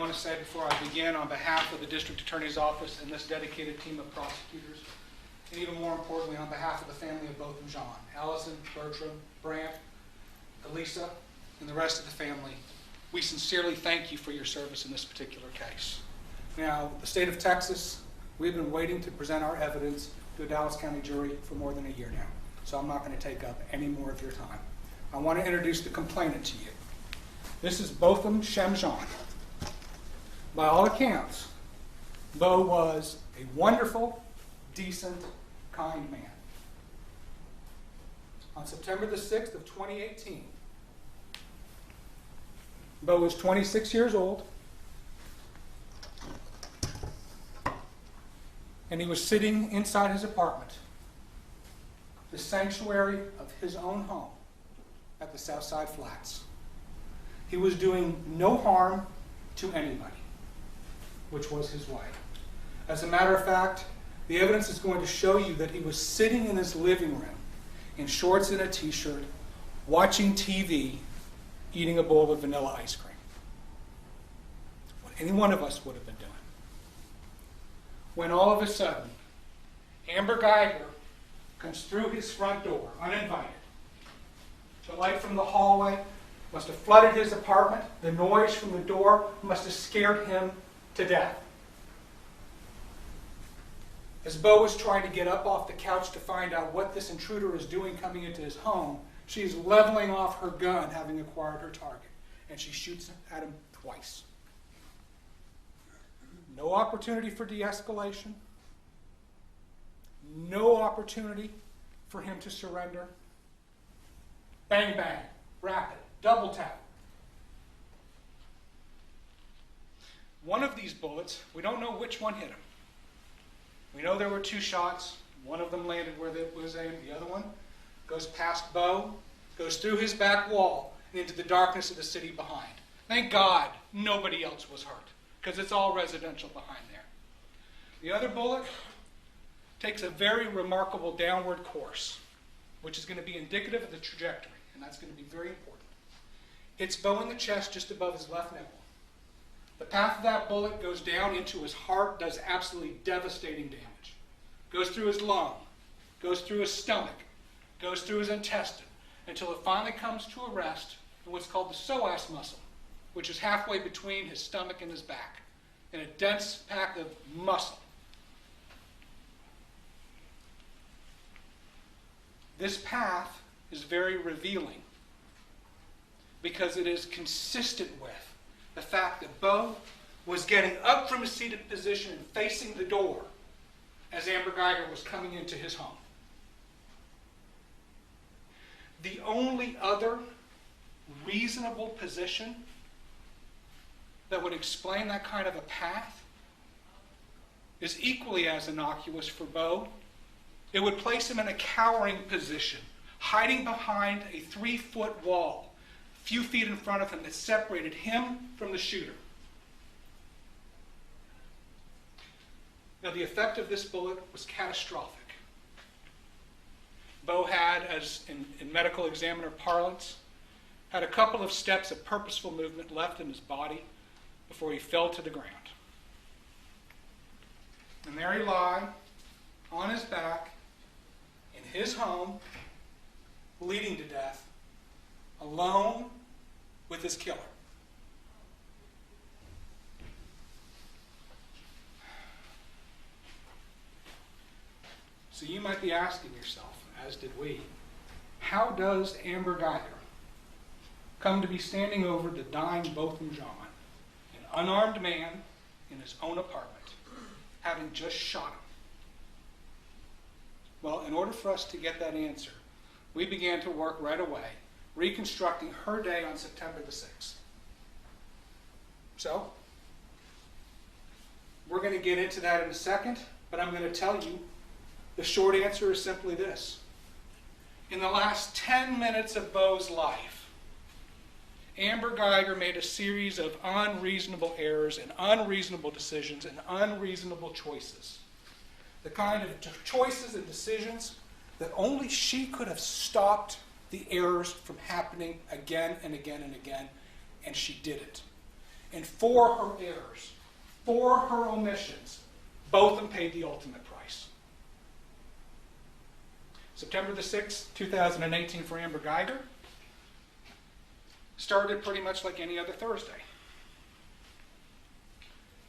want to say before I begin, on behalf of the District Attorney's Office and this dedicated team of prosecutors, and even more importantly, on behalf of the family of Botham Jean, Allison, Bertram, Brant, Elisa, and the rest of the family, we sincerely thank you for your service in this particular case. Now, the state of Texas, we've been waiting to present our evidence to a Dallas County jury for more than a year now, so I'm not going to take up any more of your time. I want to introduce the complainant to you. This is Botham Jean. By all accounts, Bo was a wonderful, decent, kind man. On September the 6th of 2018, Bo was 26 years old, and he was sitting inside his apartment, the sanctuary of his own home at the Southside Flats. He was doing no harm to anybody, which was his way. As a matter of fact, the evidence is going to show you that he was sitting in his living room in shorts and a t-shirt, watching TV, eating a bowl of vanilla ice cream. What any one of us would have been doing. When all of a sudden, Amber Guyger comes through his front door, uninvited. The light from the hallway must have flooded his apartment. The noise from the door must have scared him to death. As Bo was trying to get up off the couch to find out what this intruder is doing coming into his home, she's leveling off her gun, having acquired her target, and she shoots at him twice. No opportunity for de-escalation. No opportunity for him to surrender. Bang, bang, rapid, double tap. One of these bullets, we don't know which one hit him. We know there were two shots. One of them landed where it was aimed. The other one goes past Bo, goes through his back wall, and into the darkness of the city behind. Thank God nobody else was hurt, because it's all residential behind there. The other bullet takes a very remarkable downward course, which is going to be indicative of the trajectory, and that's going to be very important. Hits Bo in the chest just above his left nipple. The path of that bullet goes down into his heart, does absolutely devastating damage. Goes through his lung, goes through his stomach, goes through his intestine, until it finally comes to a rest in what's called the psoas muscle, which is halfway between his stomach and his back, in a dense pack of muscle. This path is very revealing because it is consistent with the fact that Bo was getting up from his seated position and facing the door as Amber Guyger was coming into his home. The only other reasonable position that would explain that kind of a path is equally as innocuous for Bo. It would place him in a cowering position, hiding behind a 3-foot wall, a few feet in front of him, that separated him from the shooter. Now, the effect of this bullet was catastrophic. Bo had, as in medical examiner parlance, had a couple of steps of purposeful movement left in his body before he fell to the ground. And there he lay, on his back, in his home, bleeding to death, alone with his killer. So you might be asking yourself, as did we, how does Amber Guyger come to be standing over the dying Botham Jean, an unarmed man in his own apartment, having just shot him? Well, in order for us to get that answer, we began to work right away, reconstructing her day on September the 6th. So, we're going to get into that in a second, but I'm going to tell you the short answer is simply this. In the last 10 minutes of Bo's life, Amber Guyger made a series of unreasonable errors and unreasonable decisions and unreasonable choices. The kind of choices and decisions that only she could have stopped the errors from happening again and again and again, and she did it. And for her errors, for her omissions, both of them paid the ultimate price. September the 6th, 2018 for Amber Guyger started pretty much like any other Thursday.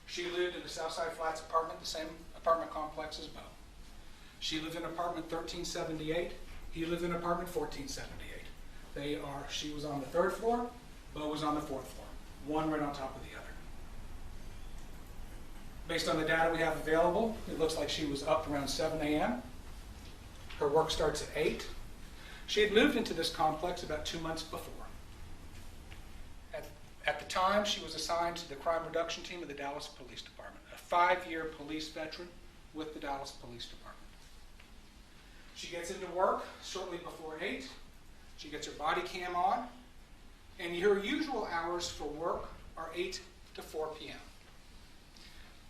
She lived in the Southside Flats apartment, the same apartment complex as Bo. She lived in apartment 1378. He lived in apartment 1478. She was on the 3rd floor, Bo was on the 4th floor, one right on top of the other. Based on the data we have available, it looks like she was up around 7 a.m. Her work starts at 8. She had moved into this complex about 2 months before. At the time, she was assigned to the crime reduction team of the Dallas Police Department, a 5-year police veteran with the Dallas Police Department. She gets into work shortly before 8. She gets her body cam on, and her usual hours for work are 8 to 4 p.m.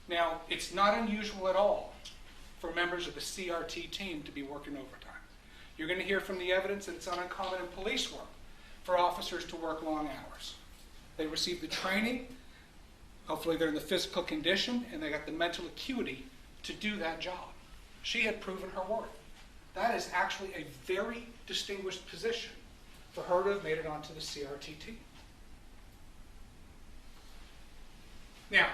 Now, it's not unusual at all for members of the CRT team to be working overtime. You're going to hear from the evidence that it's not uncommon in police work for officers to work long hours. They receive the training, hopefully they're in the physical condition, and they got the mental acuity to do that job. She had proven her worth. That is actually a very distinguished position for her to have made it onto the CRT team. Now,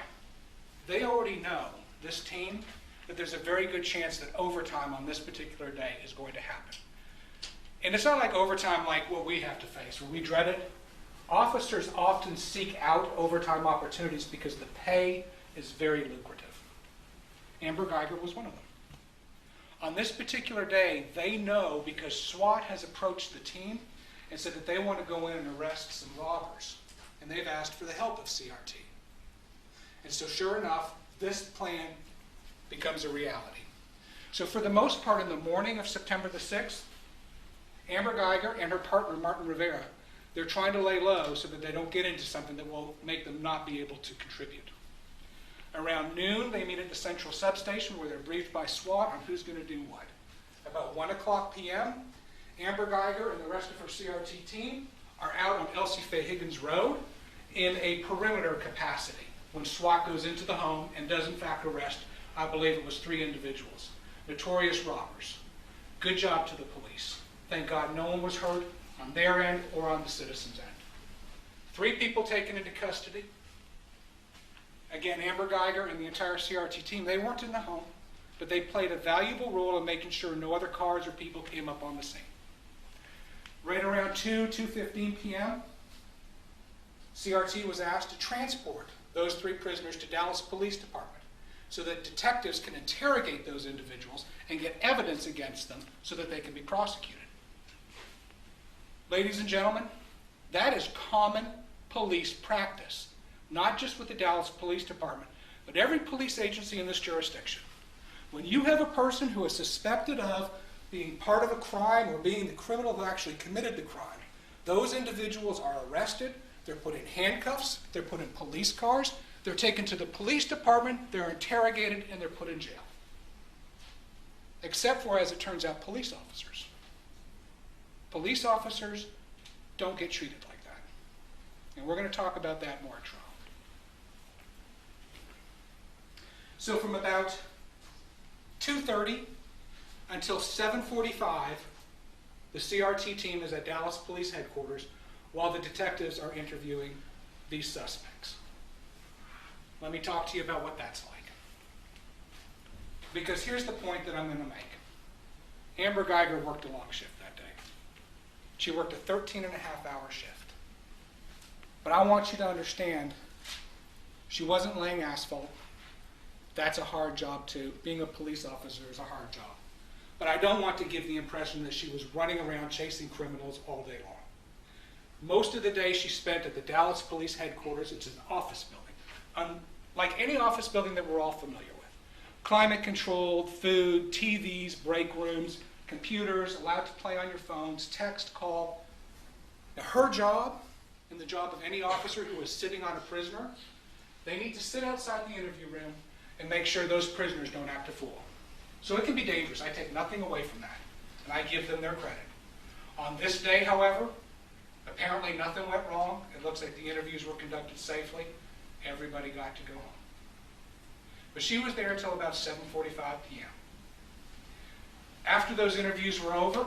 they already know, this team, that there's a very good chance that overtime on this particular day is going to happen. And it's not like overtime like what we have to face, where we dread it. Officers often seek out overtime opportunities because the pay is very lucrative. Amber Guyger was one of them. On this particular day, they know because SWAT has approached the team and said that they want to go in and arrest some robbers. And they've asked for the help of CRT. And so sure enough, this plan becomes a reality. So for the most part, in the morning of September the 6th, Amber Guyger and her partner, Martin Rivera, they're trying to lay low so that they don't get into something that will make them not be able to contribute. Around noon, they meet at the central substation where they're briefed by SWAT on who's going to do what. About 1 o'clock p.m., Amber Guyger and the rest of her CRT team are out on Elsie Faye Higgins Road in a perimeter capacity when SWAT goes into the home and does in fact arrest, I believe it was 3 individuals, notorious robbers. Good job to the police. Thank God no one was hurt on their end or on the citizens' end. 3 people taken into custody. Again, Amber Guyger and the entire CRT team, they weren't in the home, but they played a valuable role in making sure no other cars or people came up on the scene. Right around 2:15 p.m., CRT was asked to transport those 3 prisoners to Dallas Police Department so that detectives can interrogate those individuals and get evidence against them so that they can be prosecuted. Ladies and gentlemen, that is common police practice, not just with the Dallas Police Department, but every police agency in this jurisdiction. When you have a person who is suspected of being part of a crime or being the criminal who actually committed the crime, those individuals are arrested, they're put in handcuffs, they're put in police cars, they're taken to the police department, they're interrogated, and they're put in jail. Except for, as it turns out, police officers. Police officers don't get treated like that. And we're going to talk about that more at trial. So from about 2:30 until 7:45, the CRT team is at Dallas Police Headquarters while the detectives are interviewing these suspects. Let me talk to you about what that's like. Because here's the point that I'm going to make. Amber Guyger worked a long shift that day. She worked a 13-and-a-half-hour shift. But I want you to understand, she wasn't laying asphalt. That's a hard job too. Being a police officer is a hard job. But I don't want to give the impression that she was running around chasing criminals all day long. Most of the day she spent at the Dallas Police Headquarters. It's an office building, like any office building that we're all familiar with. Climate controlled, food, TVs, break rooms, computers, allowed to play on your phones, text, call. Now her job, and the job of any officer who is sitting on a prisoner, they need to sit outside the interview room and make sure those prisoners don't act a fool. So it can be dangerous. I take nothing away from that, and I give them their credit. On this day, however, apparently nothing went wrong. It looks like the interviews were conducted safely. Everybody got to go home. But she was there until about 7:45 p.m. After those interviews were over,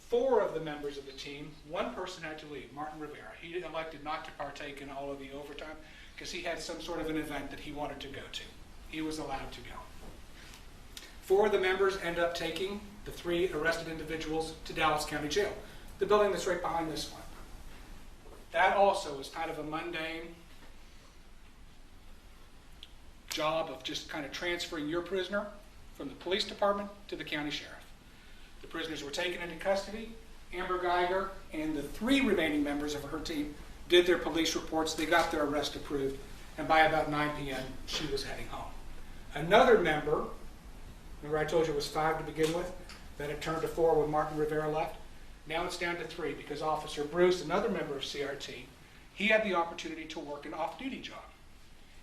4 of the members of the team, one person had to leave, Martin Rivera. He elected not to partake in all of the overtime because he had some sort of an event that he wanted to go to. He was allowed to go. 4 of the members end up taking the 3 arrested individuals to Dallas County Jail, the building that's right behind this one. That also is kind of a mundane job of just kind of transferring your prisoner from the police department to the county sheriff. The prisoners were taken into custody. Amber Guyger and the 3 remaining members of her team did their police reports. They got their arrest approved, and by about 9 p.m., she was heading home. Another member, remember I told you it was 5 to begin with, then it turned to 4 when Martin Rivera left. Now it's down to 3 because Officer Bruce, another member of CRT, he had the opportunity to work an off-duty job.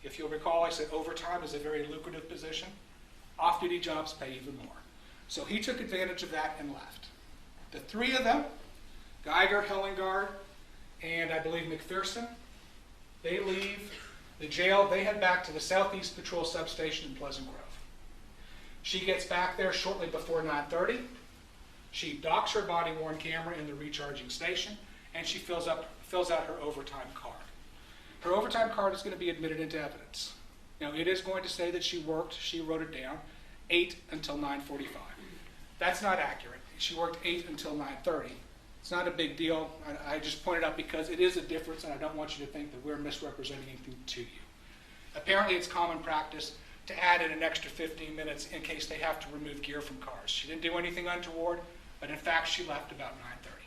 If you'll recall, I said overtime is a very lucrative position. Off-duty jobs pay even more. So he took advantage of that and left. The 3 of them, Guyger, Hellengard, and I believe McPherson, they leave the jail. They head back to the Southeast Patrol Substation in Pleasant Grove. She gets back there shortly before 9:30. She docks her body-worn camera in the recharging station, and she fills out her overtime card. Her overtime card is going to be admitted into evidence. Now, it is going to say that she worked, she wrote it down, 8 until 9:45. That's not accurate. She worked 8 until 9:30. It's not a big deal. I just pointed out because it is a difference, and I don't want you to think that we're misrepresenting anything to you. Apparently, it's common practice to add in an extra 15 minutes in case they have to remove gear from cars. She didn't do anything untoward, but in fact, she left about 9:30.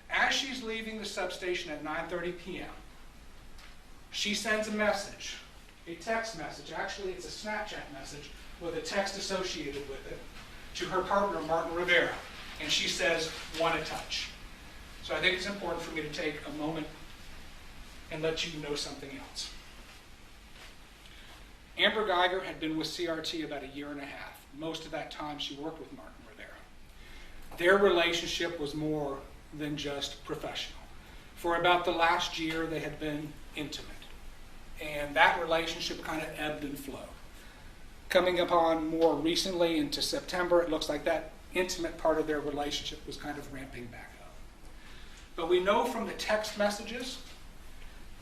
As she's leaving the substation at 9:30 p.m., she sends a message, a text message. Actually, it's a Snapchat message with a text associated with it to her partner, Martin Rivera. And she says, "Want to touch?" So I think it's important for me to take a moment and let you know something else. Amber Guyger had been with CRT about 1.5 years. Most of that time she worked with Martin Rivera. Their relationship was more than just professional. For about the last year, they had been intimate. And that relationship kind of ebbed and flowed. Coming upon more recently into September, it looks like that intimate part of their relationship was kind of ramping back up. But we know from the text messages,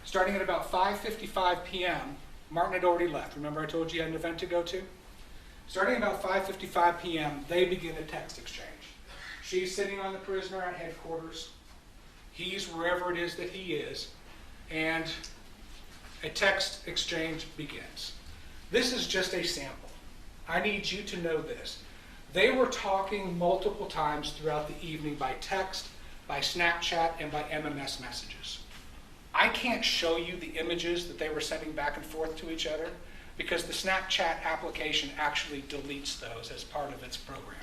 starting at about 5:55 p.m., Martin had already left. Remember I told you he had an event to go to? Starting about 5:55 p.m., they begin a text exchange. She's sitting on the prisoner at headquarters. He's wherever it is that he is. And a text exchange begins. This is just a sample. I need you to know this. They were talking multiple times throughout the evening by text, by Snapchat, and by MMS messages. I can't show you the images that they were sending back and forth to each other because the Snapchat application actually deletes those as part of its programming.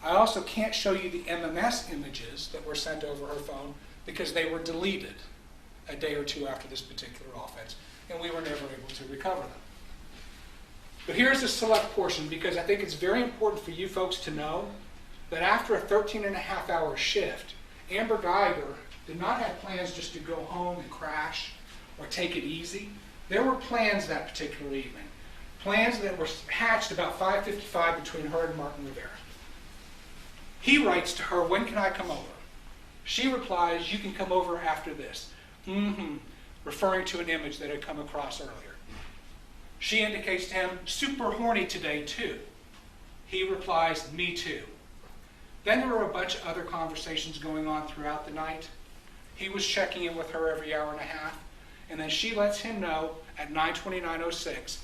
I also can't show you the MMS images that were sent over her phone because they were deleted a day or 2 after this particular offense, and we were never able to recover them. But here's a select portion because I think it's very important for you folks to know that after a 13.5-hour shift, Amber Guyger did not have plans just to go home and crash or take it easy. There were plans that particular evening. Plans that were hatched about 5:55 between her and Martin Rivera. He writes to her, "When can I come over?" She replies, "You can come over after this." Referring to an image that had come across earlier. She indicates to him, "Super horny today too." He replies, "Me too." Then there were a bunch of other conversations going on throughout the night. He was checking in with her every 1.5 hours, and then she lets him know at 9:29:06.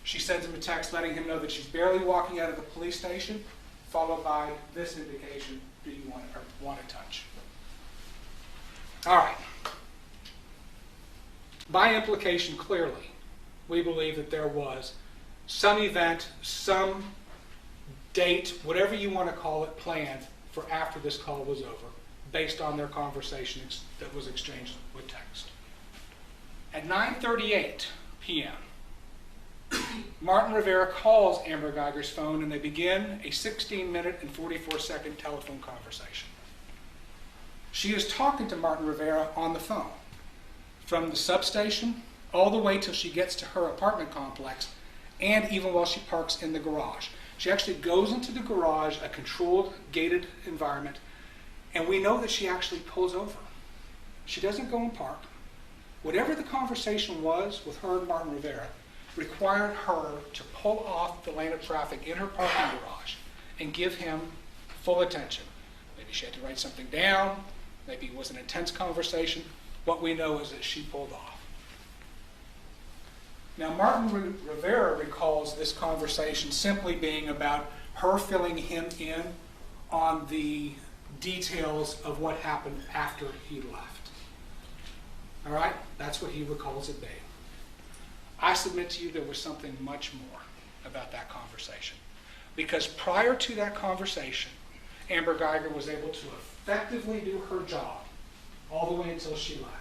She sends him a text letting him know that she's barely walking out of the police station, followed by this indication, "Do you want to touch?" All right. By implication, clearly, we believe that there was some event, some date, whatever you want to call it, planned for after this call was over, based on their conversation that was exchanged with text. At 9:38 p.m., Martin Rivera calls Amber Guyger's phone, and they begin a 16-minute and 44-second telephone conversation. She is talking to Martin Rivera on the phone. from the substation all the way till she gets to her apartment complex, and even while she parks in the garage. She actually goes into the garage, a controlled, gated environment, and we know that she actually pulls over. She doesn't go and park. Whatever the conversation was with her and Martin Rivera required her to pull off the lane of traffic in her parking garage and give him full attention. Maybe she had to write something down. Maybe it was an intense conversation. What we know is that she pulled off. Now, Martin Rivera recalls this conversation simply being about her filling him in on the details of what happened after he left. All right? That's what he recalls it being. I submit to you there was something much more about that conversation. Because prior to that conversation, Amber Guyger was able to effectively do her job all the way until she left.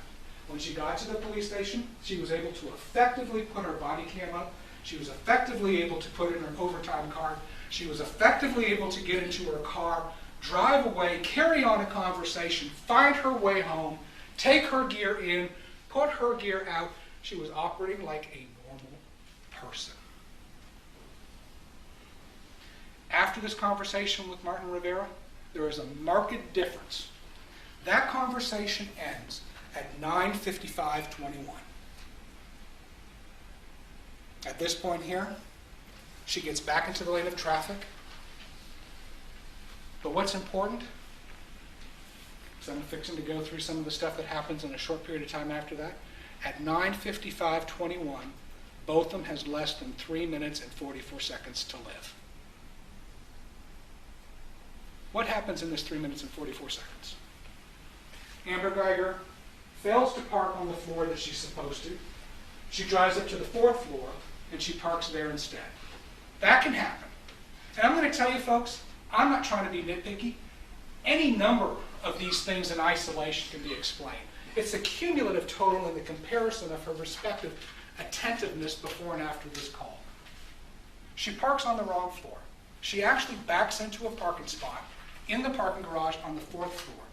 When she got to the police station, she was able to effectively put her body cam up. She was effectively able to put in her overtime card. She was effectively able to get into her car, drive away, carry on a conversation, find her way home, take her gear in, put her gear out. She was operating like a normal person. After this conversation with Martin Rivera, there is a marked difference. That conversation ends at 9:55:21. At this point here, she gets back into the lane of traffic. But what's important, so I'm fixing to go through some of the stuff that happens in a short period of time after that. At 9:55:21, Botham has less than 3 minutes and 44 seconds to live. What happens in this 3 minutes and 44 seconds? Amber Guyger fails to park on the floor that she's supposed to. She drives up to the 4th floor, and she parks there instead. That can happen. And I'm going to tell you, folks, I'm not trying to be nitpicky. Any number of these things in isolation can be explained. It's the cumulative total and the comparison of her respective attentiveness before and after this call. She parks on the wrong floor. She actually backs into a parking spot in the parking garage on the 4th floor.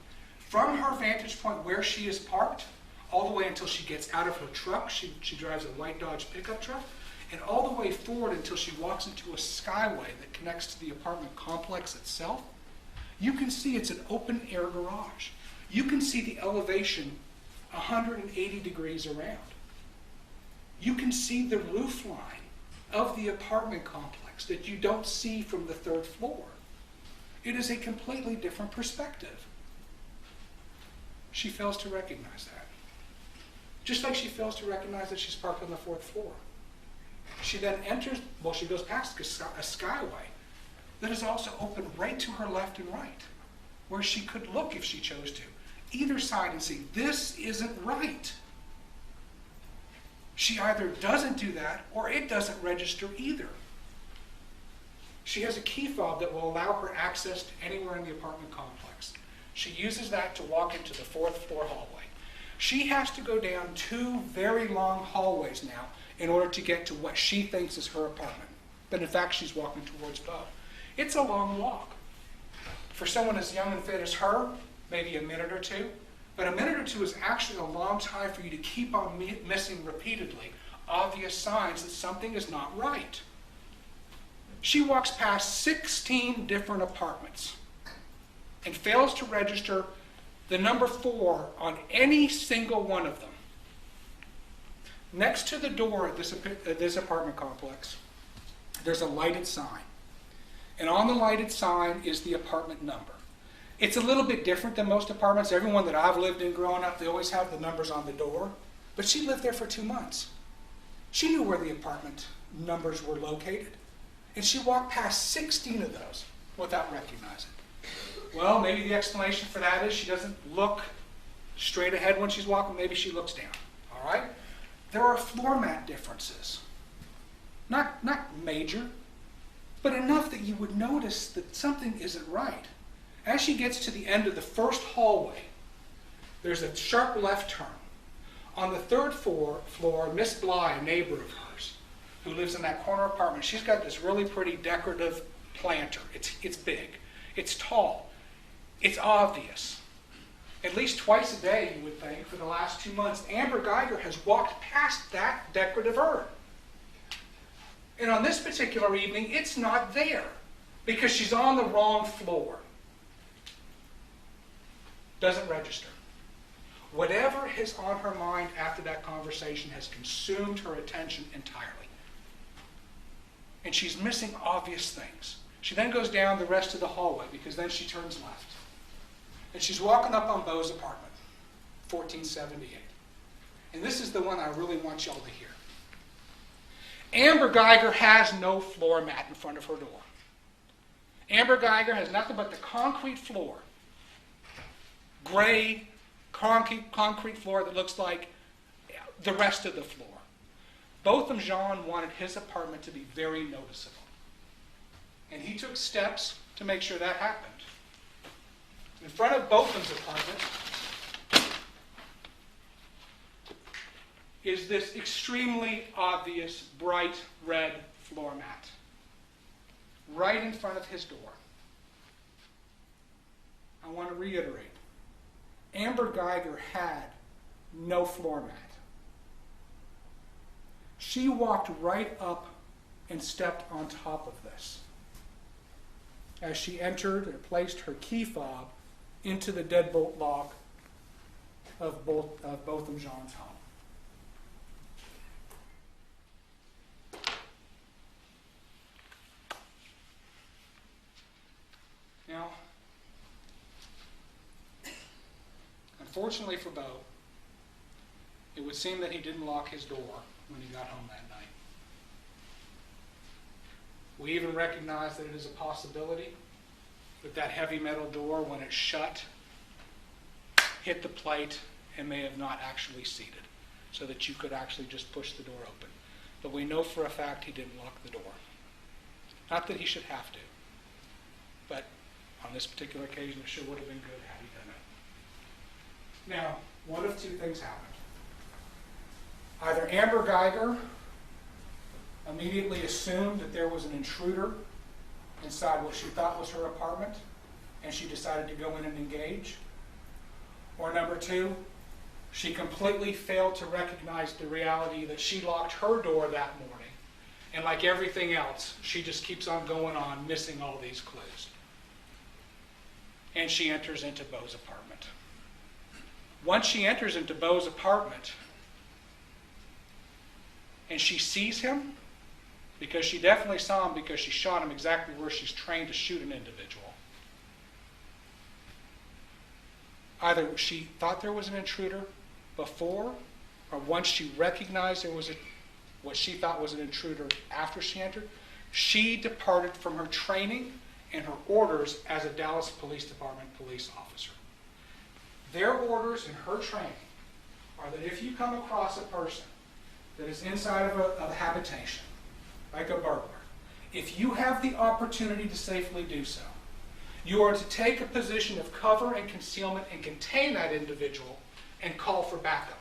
From her vantage point where she is parked, all the way until she gets out of her truck, she drives a white Dodge pickup truck, and all the way forward until she walks into a skyway that connects to the apartment complex itself, you can see it's an open air garage. You can see the elevation 180 degrees around. You can see the roof line of the apartment complex that you don't see from the 3rd floor. It is a completely different perspective. She fails to recognize that. Just like she fails to recognize that she's parked on the 4th floor. She then enters, she goes past a skyway that is also open right to her left and right, where she could look if she chose to, either side, and see, this isn't right. She either doesn't do that, or it doesn't register either. She has a key fob that will allow her access to anywhere in the apartment complex. She uses that to walk into the 4th floor hallway. She has to go down 2 very long hallways now in order to get to what she thinks is her apartment. But in fact, she's walking towards Bo. It's a long walk. For someone as young and fit as her, maybe a minute or two. But a minute or two is actually a long time for you to keep on missing repeatedly obvious signs that something is not right. She walks past 16 different apartments and fails to register the number 4 on any single one of them. Next to the door at this apartment complex, there's a lighted sign. And on the lighted sign is the apartment number. It's a little bit different than most apartments. Everyone that I've lived in growing up, they always have the numbers on the door. But she lived there for 2 months. She knew where the apartment numbers were located. And she walked past 16 of those without recognizing. Well, maybe the explanation for that is she doesn't look straight ahead when she's walking. Maybe she looks down. All right? There are floor mat differences. Not major, but enough that you would notice that something isn't right. As she gets to the end of the 1st hallway, there's a sharp left turn. On the 3rd floor, Miss Bly, a neighbor of hers, who lives in that corner apartment, she's got this really pretty decorative planter. It's big. It's tall. It's obvious. at least twice a day, you would think, for the last 2 months, Amber Guyger has walked past that decorative urn. And on this particular evening, it's not there because she's on the wrong floor. Doesn't register. Whatever is on her mind after that conversation has consumed her attention entirely. And she's missing obvious things. She then goes down the rest of the hallway because then she turns left. And she's walking up on Beau's apartment, 1478. And this is the one I really want y'all to hear. Amber Guyger has no floor mat in front of her door. Amber Guyger has nothing but the concrete floor. Gray, concrete floor that looks like the rest of the floor. Botham Jean wanted his apartment to be very noticeable. And he took steps to make sure that happened. In front of Botham's apartment is this extremely obvious bright red floor mat. Right in front of his door. I want to reiterate. Amber Guyger had no floor mat. She walked right up and stepped on top of this as she entered and placed her key fob into the deadbolt lock of Botham Jean's home. Now, unfortunately for Beau, it would seem that he didn't lock his door when he got home that night. We even recognize that it is a possibility that that heavy metal door, when it shut, hit the plate and may have not actually seated, so that you could actually just push the door open. But we know for a fact he didn't lock the door. Not that he should have to, but on this particular occasion, it sure would have been good had he done it. Now, one of two things happened. Either Amber Guyger immediately assumed that there was an intruder inside what she thought was her apartment, and she decided to go in and engage. Or number two, she completely failed to recognize the reality that she locked her door that morning, and like everything else, she just keeps on going on, missing all these clues. And she enters into Beau's apartment. Once she enters into Beau's apartment, and she sees him, because she definitely saw him because she shot him exactly where she's trained to shoot an individual. Either she thought there was an intruder before, or once she recognized there was what she thought was an intruder after she entered, she departed from her training and her orders as a Dallas Police Department police officer. Their orders and her training are that if you come across a person that is inside of a habitation, like a burglar, if you have the opportunity to safely do so, you are to take a position of cover and concealment and contain that individual and call for backup.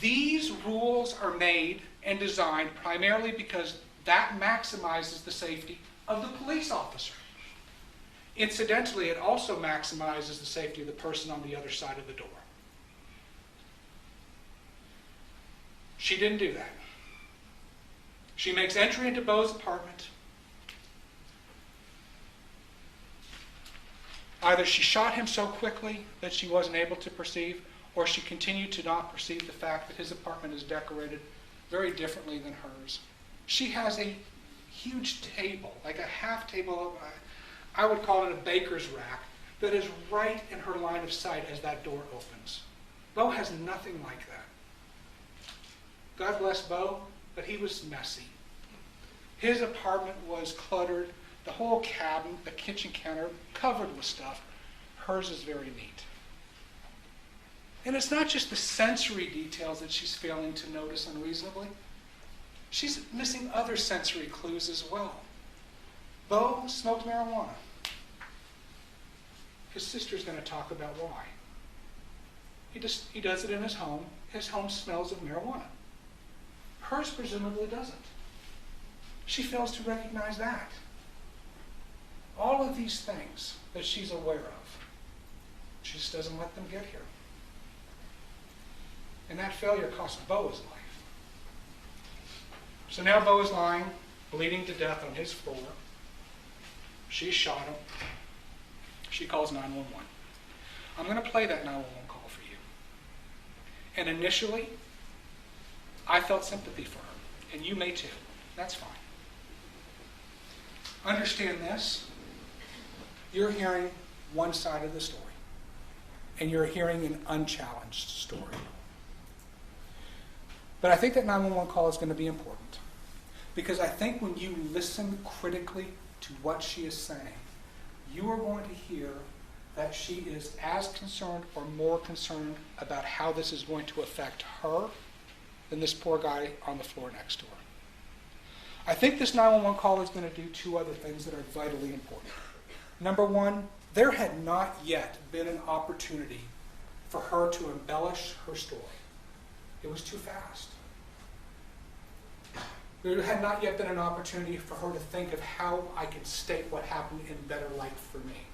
These rules are made and designed primarily because that maximizes the safety of the police officer. Incidentally, it also maximizes the safety of the person on the other side of the door. She didn't do that. She makes entry into Beau's apartment. Either she shot him so quickly that she wasn't able to perceive, or she continued to not perceive the fact that his apartment is decorated very differently than hers. She has a huge table, like a half table, I would call it a baker's rack, that is right in her line of sight as that door opens. Beau has nothing like that. God bless Beau, but he was messy. His apartment was cluttered, the whole cabinet, the kitchen counter, covered with stuff. Hers is very neat. And it's not just the sensory details that she's failing to notice unreasonably. She's missing other sensory clues as well. Beau smoked marijuana. His sister's going to talk about why. He does it in his home. His home smells of marijuana. Hers presumably doesn't. She fails to recognize that. All of these things that she's aware of She just doesn't let them get here. And that failure cost Bo his life. So now Bo is lying, bleeding to death on his floor. She shot him. She calls 911. I'm going to play that 911 call for you. And initially, I felt sympathy for her. And you may too. That's fine. Understand this. You're hearing one side of the story. And you're hearing an unchallenged story. But I think that 911 call is going to be important. Because I think when you listen critically to what she is saying, you are going to hear that she is as concerned or more concerned about how this is going to affect her than this poor guy on the floor next to her. I think this 911 call is going to do two other things that are vitally important. Number one, there had not yet been an opportunity for her to embellish her story. It was too fast. There had not yet been an opportunity for her to think of how I can state what happened in better light for me.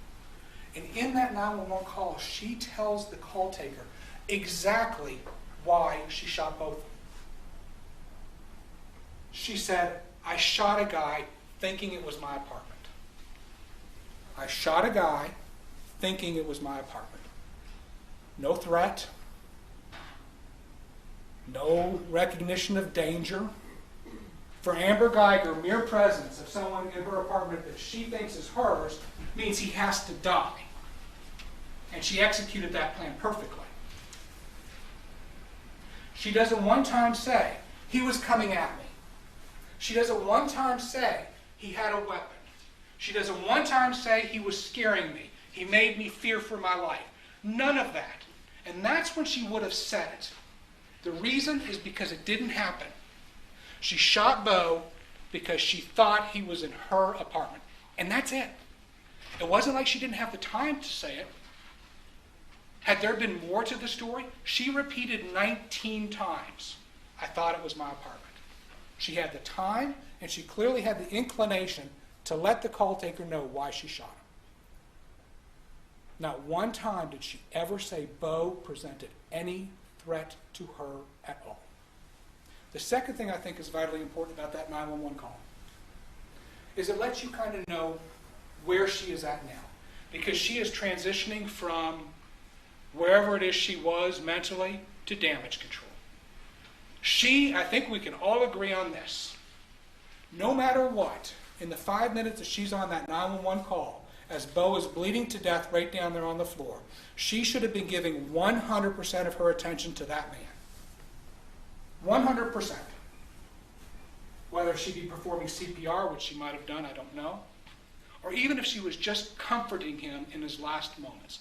And in that 911 call, she tells the call taker exactly why she shot both of them. She said, I shot a guy thinking it was my apartment. I shot a guy thinking it was my apartment. No threat. No recognition of danger. For Amber Guyger, mere presence of someone in her apartment that she thinks is hers means he has to die. And she executed that plan perfectly. She doesn't one time say, he was coming at me. She doesn't one time say, he had a weapon. She doesn't one time say, he was scaring me. He made me fear for my life. None of that. And that's when she would have said it. The reason is because it didn't happen. She shot Bo because she thought he was in her apartment. And that's it. It wasn't like she didn't have the time to say it. Had there been more to the story, she repeated 19 times, I thought it was my apartment. She had the time, and she clearly had the inclination to let the call taker know why she shot him. Not one time did she ever say Bo presented any threat to her at all. The second thing I think is vitally important about that 911 call is it lets you kind of know where she is at now. Because she is transitioning from wherever it is she was mentally to damage control. I think we can all agree on this. No matter what, in the 5 minutes that she's on that 911 call, as Bo is bleeding to death right down there on the floor, she should have been giving 100% of her attention to that man. 100%. Whether she be performing CPR, which she might have done, I don't know. Or even if she was just comforting him in his last moments.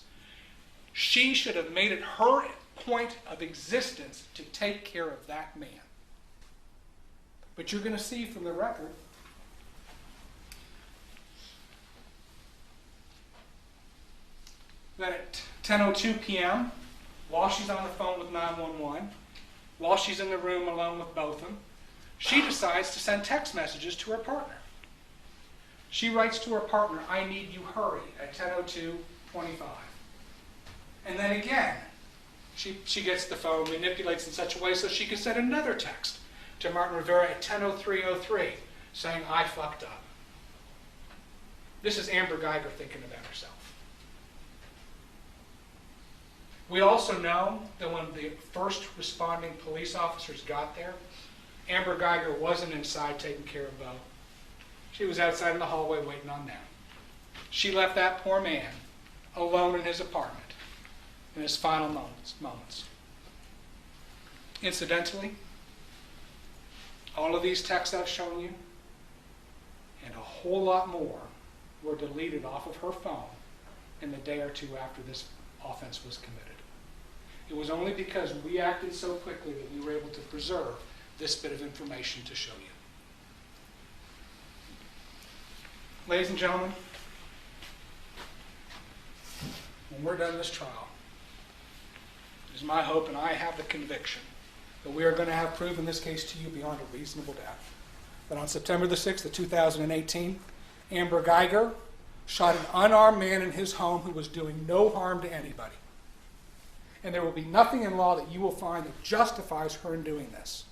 She should have made it her point of existence to take care of that man. But you're going to see from the record that at 10:02 p.m., while she's on the phone with 911, while she's in the room alone with both of them, she decides to send text messages to her partner. She writes to her partner, I need you, hurry, at 10:02:25. And then again, she gets the phone, manipulates in such a way so she can send another text to Martin Rivera at 10:03:03 saying, I fucked up. This is Amber Guyger thinking about herself. We also know that when the first responding police officers got there, Amber Guyger wasn't inside taking care of Bo. She was outside in the hallway waiting on them. She left that poor man alone in his apartment in his final moments. Incidentally, all of these texts I've shown you, and a whole lot more, were deleted off of her phone in the day or two after this offense was committed. It was only because we acted so quickly that we were able to preserve this bit of information to show you. Ladies and gentlemen, when we're done this trial, it is my hope and I have the conviction that we are going to have proven this case to you beyond a reasonable doubt. That on September the 6th of 2018, Amber Guyger shot an unarmed man in his home who was doing no harm to anybody. And there will be nothing in law that you will find that justifies her in doing this.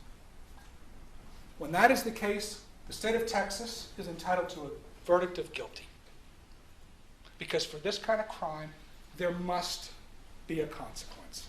When that is the case, the state of Texas is entitled to a verdict of guilty. Because for this kind of crime, there must be a consequence.